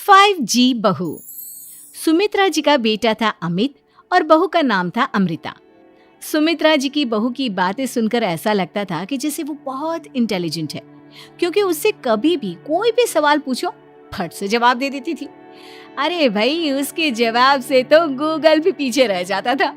5G बहू। सुमित्रा जी का बेटा था अमित और बहू का नाम था अमृता। सुमित्रा जी की बहू की बातें सुनकर ऐसा लगता था कि जैसे वो बहुत इंटेलिजेंट है, क्योंकि उससे कभी भी कोई भी सवाल पूछो फट से जवाब दे देती थी। अरे भाई, उसके जवाब से तो गूगल भी पीछे रह जाता था।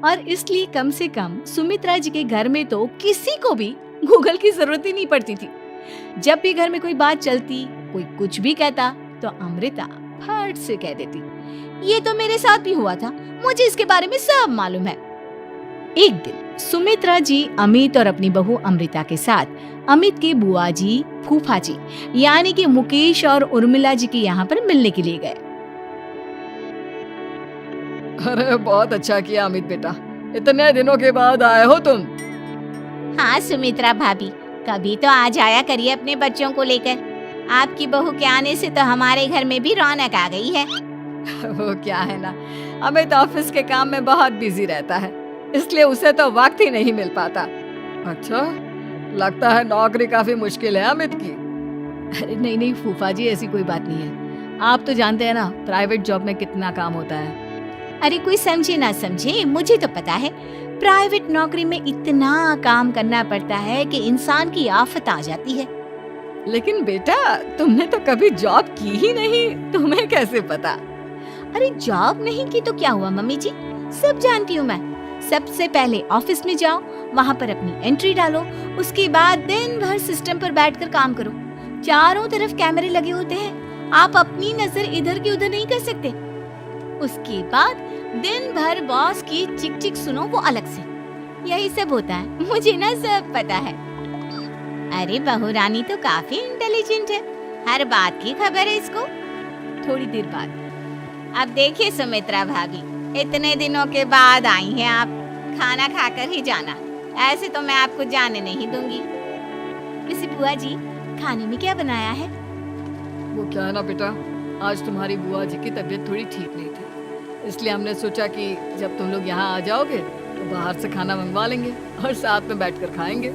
और इसलिए कम से कम सुमित्रा जी के घर में तो किसी को भी गूगल की जरूरत ही नहीं पड़ती थी। जब भी घर में कोई बात चलती, कोई कुछ भी कहता, तो अमृता फट से कह देती, ये तो मेरे साथ भी हुआ था, मुझे इसके बारे में सब मालूम है। एक दिन सुमित्रा जी अमित और अपनी बहू अमृता के साथ अमित के बुआ जी, फूफा जी यानी कि मुकेश और उर्मिला जी के यहाँ पर मिलने के लिए गए। अरे बहुत अच्छा किया अमित बेटा, इतने दिनों के बाद आए हो तुम। हाँ सुमित्रा भाभी, कभी तो आ जाया करिए अपने बच्चों को लेकर। आपकी बहू के आने से तो हमारे घर में भी रौनक आ गई है। वो क्या है ना, अमित ऑफिस के काम में बहुत बिजी रहता है, इसलिए उसे तो वक्त ही नहीं मिल पाता। अच्छा, लगता है नौकरी काफी मुश्किल है अमित की। अरे नहीं नहीं फूफा जी, ऐसी कोई बात नहीं है। आप तो जानते हैं ना प्राइवेट जॉब में कितना काम होता है। अरे कोई समझे ना समझे, मुझे तो पता है प्राइवेट नौकरी में इतना काम करना पड़ता है कि इंसान की आफत आ जाती है। लेकिन बेटा, तुमने तो कभी जॉब की ही नहीं, तुम्हें कैसे पता? अरे जॉब नहीं की तो क्या हुआ मम्मी जी, सब जानती हूँ मैं। सबसे पहले ऑफिस में जाओ, वहाँ पर अपनी एंट्री डालो, उसके बाद दिन भर सिस्टम पर बैठकर काम करो। चारों तरफ कैमरे लगे होते हैं, आप अपनी नजर इधर की उधर नहीं कर सकते। उसके बाद दिन भर बॉस की चिक चिक सुनो, वो अलग से। यही सब होता है, मुझे ना सब पता है। अरे बहू रानी तो काफी इंटेलिजेंट है, हर बात की खबर है इसको। थोड़ी देर बाद अब देखिए सुमित्रा भाभी, इतने दिनों के बाद आई हैं आप, खाना खाकर ही जाना, ऐसे तो मैं आपको जाने नहीं दूंगी। वैसे बुआ जी, खाने में क्या बनाया है? वो क्या है ना बेटा, आज तुम्हारी बुआ जी की तबीयत थोड़ी ठीक नहीं थी, इसलिए हमने सोचा कि जब तुम लोग यहाँ आ जाओगे तो बाहर से खाना मंगवा लेंगे और साथ में बैठकर खाएंगे।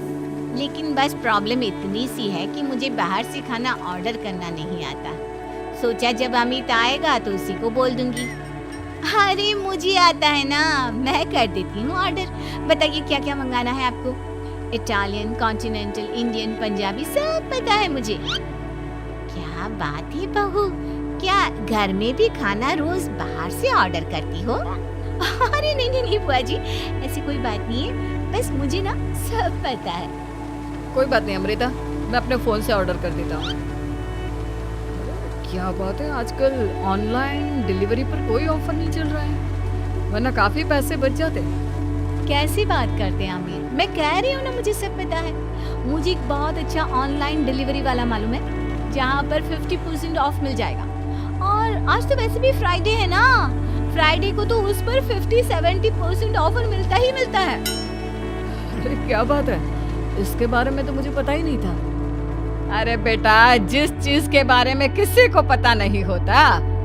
लेकिन बस प्रॉब्लम इतनी सी है कि मुझे बाहर से खाना ऑर्डर करना नहीं आता। सोचा जब अमित आएगा तो उसी को बोल दूंगी। अरे मुझे आता है ना, मैं कर देती हूँ ऑर्डर। बताइए क्या क्या मंगाना है आपको? इटालियन, कॉन्टिनेंटल, इंडियन, पंजाबी, सब पता है मुझे। क्या बात है बहू, क्या घर में भी खाना रोज बाहर से ऑर्डर करती हो? अरे नहीं नहीं बुआ जी, ऐसी कोई बात नहीं है, बस मुझे ना सब पता है। कोई बात नहीं अमृता, मैं अपने फोन से ऑर्डर कर देता हूँ। क्या बात है, आजकल ऑनलाइन डिलीवरी पर कोई ऑफर नहीं चल रहा है, वरना काफी पैसे बच जाते। कैसी बात करते हैं आमिर, मैं कह रही हूँ ना मुझे सब पता है। मुझे एक बहुत अच्छा ऑनलाइन डिलीवरी वाला मालूम है, जहाँ पर 50% ऑफ मिल जाएगा। और आज तो वैसे भी फ्राइडे है ना, फ्राइडे को तो उस पर 50-70% ऑफर मिलता ही मिलता है। अरे क्या बात है, इसके बारे में तो मुझे पता ही नहीं था। अरे बेटा, जिस चीज के बारे में किसी को पता नहीं होता,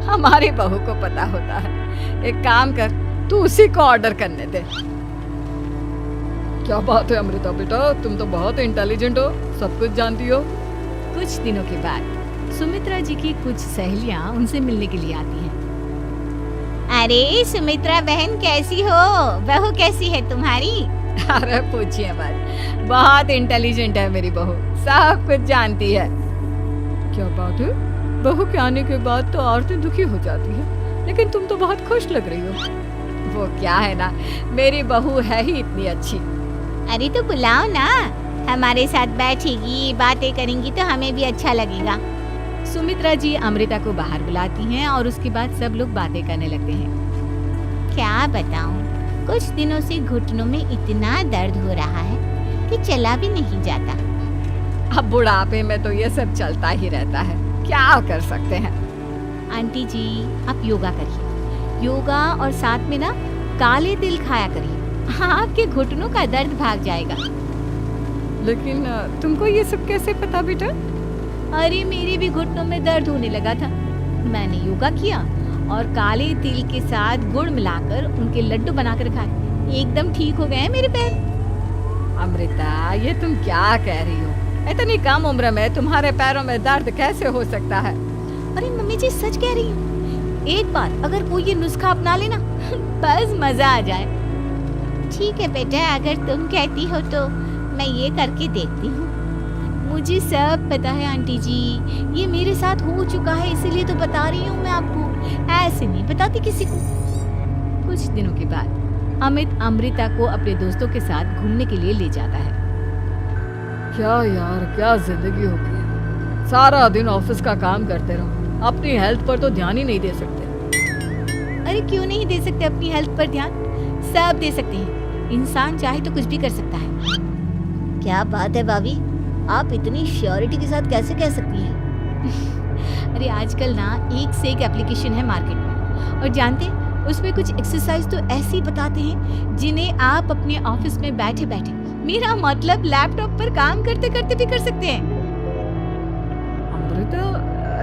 हमारी बहू को पता होता है। एक काम कर, तू उसी को ऑर्डर करने दे। क्या बात है अमृता बेटा, तुम तो बहुत इंटेलिजेंट हो, सब कुछ जानती हो। कुछ दिनों के बाद सुमित्रा जी की कुछ सहेलियां उनसे मिलने के लिए आती हैं। अरे सुमित्रा बहन कैसी हो, बहू कैसी है तुम्हारी? अरे पूछिए मत, बहुत इंटेलिजेंट है मेरी बहू, सब कुछ जानती है। क्या बात है, बहू के आने के बाद तो औरतें दुखी हो जाती हैं, लेकिन तुम तो बहुत खुश लग रही हो। वो क्या है ना, मेरी बहू है ही इतनी अच्छी। अरे तो बुलाओ ना, हमारे साथ बैठेगी, बातें करेंगी तो हमें भी अच्छा लगेगा। सुमित्रा जी अमृता को बाहर बुलाती हैं और उसके बाद सब लोग बातें करने लगते हैं। क्या बताऊं, कुछ दिनों से घुटनों में इतना दर्द हो रहा है कि चला भी नहीं जाता। अब बुढ़ापे में तो ये सब चलता ही रहता है, क्या कर सकते हैं। आंटी जी, आप योगा करिए, योगा और साथ में ना काले तिल खाया करिए, आपके घुटनों का दर्द भाग जाएगा। लेकिन तुमको ये सब कैसे पता बेटा? अरे मेरे भी घुटनों में दर्द होने लगा था, मैंने योगा किया और काले तिल के साथ गुड़ मिलाकर उनके लड्डू बनाकर खाए, एकदम ठीक हो गए हैं मेरे पैर। अमृता, ये तुम क्या कह रही हो? इतनी कम उम्र में तुम्हारे पैरों में दर्द कैसे हो सकता है? अरे मम्मी जी सच कह रही हूँ, एक बार अगर कोई ये नुस्खा अपना लेना बस मजा आ जाए। ठीक है बेटा, अगर तुम कहती हो तो मैं ये करके देखती हूँ। मुझे सब पता है आंटी जी, ये मेरे साथ हो चुका है, इसीलिए तो बता रही हूँ मैं आपको, ऐसे नहीं बताती किसी को। कुछ दिनों के बाद अमित अमृता को अपने दोस्तों के साथ घूमने के लिए ले जाता है। क्या यार, क्या जिंदगी हो गई है। सारा दिन ऑफिस का काम करते रहो, अपनी हेल्थ पर तो ध्यान ही नहीं दे सकते। अरे क्यों नहीं दे सकते अपनी हेल्थ पर ध्यान, सब दे सकते हैं। इंसान चाहे तो कुछ भी कर सकता है। क्या बात है भाभी, आप इतनी श्योरिटी के साथ कैसे कह सकती हैं? अरे आजकल ना एक से एक एप्लीकेशन है मार्केट में, और जानते हैं उसमें कुछ एक्सरसाइज तो ऐसी बताते हैं जिन्हें आप अपने ऑफिस में बैठे बैठे, मेरा मतलब लैपटॉप पर काम करते करते भी कर सकते हैं। अमृता,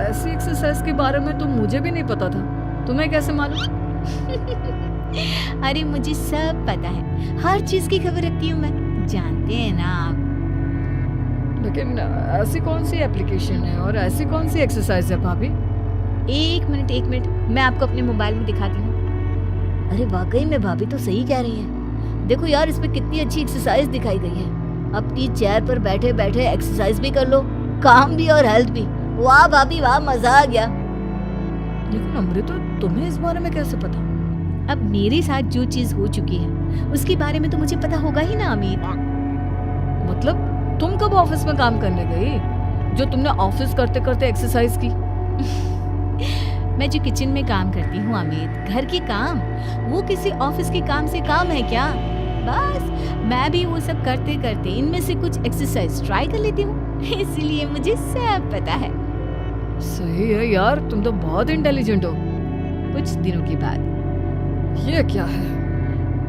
ऐसी एक्सरसाइज के बारे में तो मुझे भी नहीं पता था, तुम्हें कैसे मालूम? अरे मुझे सब पता है, हर चीज की खबर रखती हूँ मैं, जानते हैं ना आप। लेकिन ऐसी कौन सी एप्लीकेशन है और ऐसी कौन सी एक्सरसाइज है भाभी? एक मिनट, मैं आपको अपने मोबाइल में दिखाती हूँ। अरे वाकई में भाभी तो सही कह रही हैं। देखो यार, इसमें कितनी अच्छी एक्सरसाइज दिखाई गई है। अपनी चेयर पर बैठे बैठे एक्सरसाइज भी कर लो, काम भी और हेल्थ भी। वाह भाभी वाह, मजा आ गया। लेकिन अमृता, तुम्हें इस बारे में कैसे पता? अब मेरे साथ जो चीज हो चुकी है उसके बारे में तो मुझे पता होगा ही ना अमित। मतलब तुम कब ऑफिस में काम करने गई जो तुमने ऑफिस करते करते एक्सरसाइज की? मैं जो किचन में काम करती हूँ अमित, घर के काम, वो किसी ऑफिस के काम से काम है क्या? बस मैं भी वो सब करते करते इनमें से कुछ एक्सरसाइज ट्राई कर लेती हूँ, इसीलिए मुझे सब पता है। सही है यार, तुम तो बहुत इंटेलिजेंट हो। कुछ दिनों के बाद ये क्या है?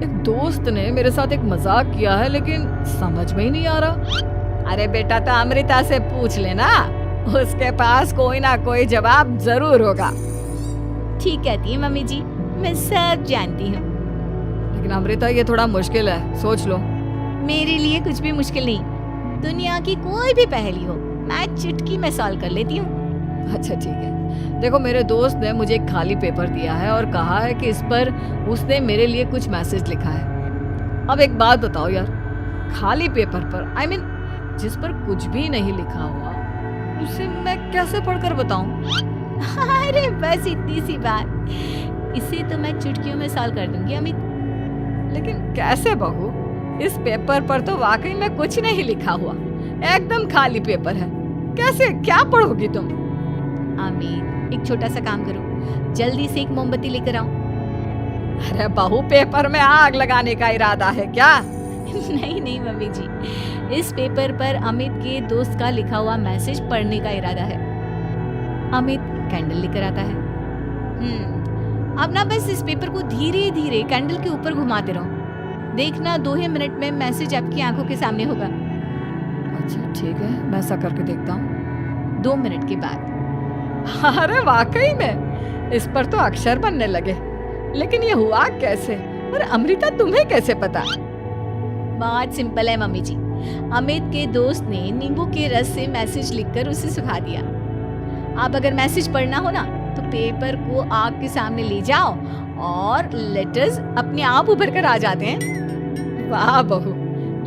एक दोस्त ने मेरे साथ एक मजाक किया है, लेकिन समझ में ही नहीं आ रहा। अरे बेटा, तो अमृता से पूछ लेना, उसके पास कोई ना कोई जवाब जरूर होगा। ठीक कहती है मम्मी जी, मैं सब जानती हूँ। लेकिन अमृता, ये थोड़ा मुश्किल है, सोच लो। मेरे लिए कुछ भी मुश्किल नहीं, दुनिया की कोई भी पहेली हो मैं चुटकी में सॉल्व कर लेती हूँ। अच्छा ठीक है, देखो मेरे दोस्त ने मुझे एक खाली पेपर दिया है और कहा है कि इस पर उसने मेरे लिए कुछ मैसेज लिखा है। अब एक बात बताओ यार, खाली पेपर पर, I mean, जिस पर कुछ भी नहीं लिखा हुआ, उसे मैं कैसे पढ़कर बताऊं? अरे बस इतनी सी बात, इसे तो मैं चुटकियों में सॉल्व कर दूंगी अमित। लेकिन कैसे बहू? इस पेपर पर तो वाकई में कुछ नहीं लिखा हुआ, एकदम खाली पेपर है, कैसे क्या पढ़ोगी तुम? अमित, एक छोटा सा काम करो, जल्दी से एक मोमबत्ती लेकर आओ। अरे बहू, पेपर में आग लगाने का इरादा है क्या? नहीं मम्मी जी, इस पेपर पर अमित के दोस्त का लिखा हुआ मैसेज पढ़ने का इरादा है। अमित कैंडल लेकर आता है। अब ना बस इस पेपर को धीरे धीरे कैंडल के ऊपर घुमाते रहो, देखना 2 ही मिनट में मैसेज आपकी आंखों के सामने होगा। अच्छा ठीक है, मैं ऐसा करके देखता हूँ। 2 मिनट के बाद, अरे वाकई में इस पर तो अक्षर बनने लगे, लेकिन ये हुआ कैसे? और अमृता, तुम्हें कैसे पता? बहुत सिंपल है मम्मी जी, अमित के दोस्त ने नींबू के रस से मैसेज लिखकर उसे सुखा दिया। अब अगर मैसेज पढ़ना हो ना, तो पेपर को आग के सामने ले जाओ और लेटर्स अपने आप उभर कर आ जाते हैं। वाह बहू,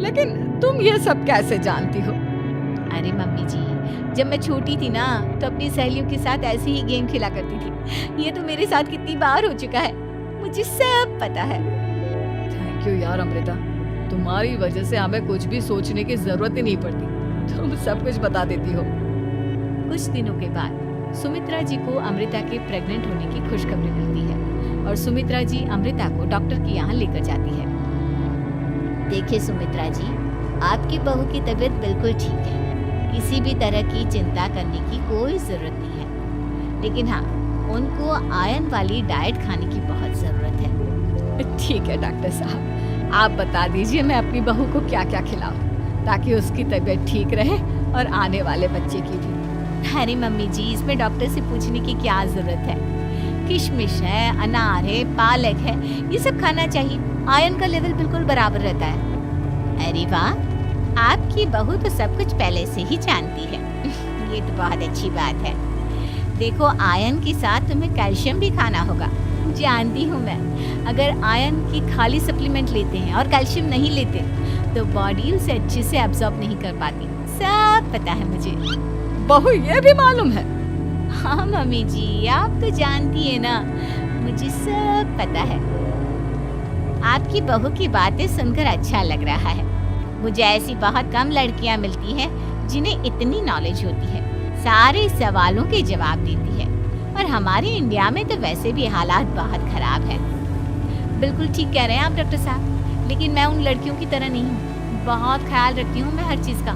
लेकिन तुम ये सब कैसे जानती हो? अरे मम्मी जी, जब मैं छोटी थी ना, तो अपनी सहेलियों के साथ ऐसे ही गेम खेला करती थी। ये तो मेरे साथ कितनी बार हो चुका है, मुझे सब पता है। थैंक यू यार अमृता, तुम्हारी वजह से हमें कुछ भी सोचने की जरूरत ही नहीं पड़ती, तुम सब कुछ बता देती हो। कुछ दिनों के बाद सुमित्रा जी को अमृता के प्रेग्नेंट होने की खुशखबरी मिलती है और सुमित्रा जी अमृता को डॉक्टर के यहाँ लेकर जाती है। देखिए सुमित्रा जी, आपकी बहू की तबीयत बिल्कुल ठीक है, किसी भी तरह की चिंता करने की कोई जरूरत नहीं है, लेकिन हाँ, उनको आयरन वाली डाइट खाने की बहुत जरूरत है। ठीक है डॉक्टर साहब, आप बता दीजिए मैं अपनी बहू को क्या क्या खिलाऊं ताकि उसकी तबीयत ठीक रहे और आने वाले बच्चे की भी। अरे मम्मी जी, इसमें डॉक्टर से पूछने की क्या जरूरत है, किशमिश है, अनार है, पालक है, ये सब खाना चाहिए, आयरन का लेवल बिल्कुल बराबर रहता है। अरे वाह, आपकी बहू तो सब कुछ पहले से ही जानती है। ये तो बहुत अच्छी बात है। देखो, आयरन के साथ तुम्हें कैल्शियम भी खाना होगा। जानती हूँ मैं, अगर आयरन की खाली सप्लीमेंट लेते हैं और कैल्शियम नहीं लेते तो बॉडी उसे अच्छे से एब्जॉर्ब नहीं कर पाती। सब पता है मुझे। बहू ये भी मालूम है? हाँ मम्मी जी, आप तो जानती है ना, मुझे सब पता है। आपकी बहू की बातें सुनकर अच्छा लग रहा है। मुझे ऐसी बहुत कम लड़कियां मिलती हैं जिन्हें इतनी नॉलेज होती है, सारे सवालों के जवाब देती है। और हमारे इंडिया में तो वैसे भी हालात बहुत खराब है। बिल्कुल ठीक कह रहे हैं आप डॉक्टर साहब, लेकिन मैं उन लड़कियों की तरह नहीं हूँ। बहुत ख्याल रखती हूँ मैं हर चीज़ का।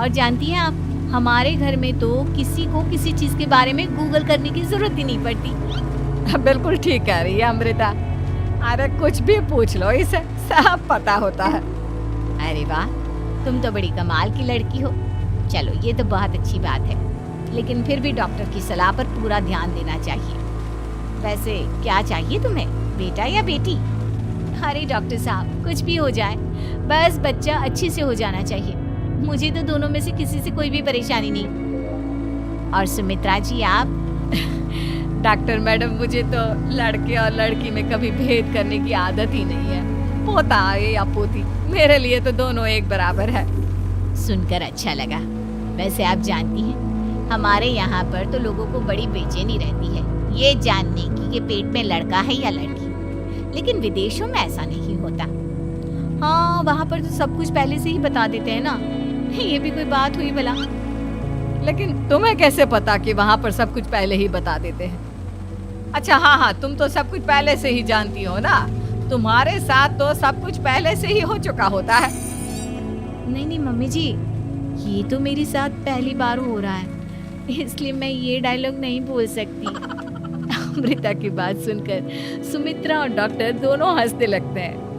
और जानती हैं आप, हमारे घर में तो किसी को किसी चीज़ के बारे में गूगल करने की जरूरत ही नहीं पड़ती। बिल्कुल ठीक कह रही है अमृता। अरे कुछ भी पूछ लो, इसे सब पता होता है। अरे वाह, तुम तो बड़ी कमाल की लड़की हो। चलो, ये तो बहुत अच्छी बात है, लेकिन फिर भी डॉक्टर की सलाह पर पूरा ध्यान देना चाहिए। वैसे क्या चाहिए तुम्हें, बेटा या बेटी? अरे डॉक्टर साहब, कुछ भी हो जाए, बस बच्चा अच्छे से हो जाना चाहिए। मुझे तो दोनों में से किसी से कोई भी परेशानी नहीं। और सुमित्रा जी आप? डॉक्टर मैडम, मुझे तो लड़के और लड़की में कभी भेद करने की आदत ही नहीं है। पोता है या पोती, मेरे लिए तो दोनों एक बराबर है। सुनकर अच्छा लगा। वैसे आप जानती हैं, हमारे यहाँ पर तो लोगों को बड़ी बेचैनी रहती है ये जानने की कि पेट में लड़का है या लड़की। लेकिन विदेशों में ऐसा नहीं होता। हाँ, वहाँ पर तो सब कुछ पहले से ही बता देते हैं ना। ये भी कोई बात हुई भला? लेकिन तुम्हें कैसे पता कि वहाँ पर सब कुछ पहले ही बता देते हैं? अच्छा हाँ, तुम तो सब कुछ पहले से ही जानती हो ना। तुम्हारे साथ तो सब कुछ पहले से ही हो चुका होता है। नहीं मम्मी जी, ये तो मेरे साथ पहली बार हो रहा है, इसलिए मैं ये डायलॉग नहीं बोल सकती। अमृता की बात सुनकर सुमित्रा और डॉक्टर दोनों हंसने लगते हैं।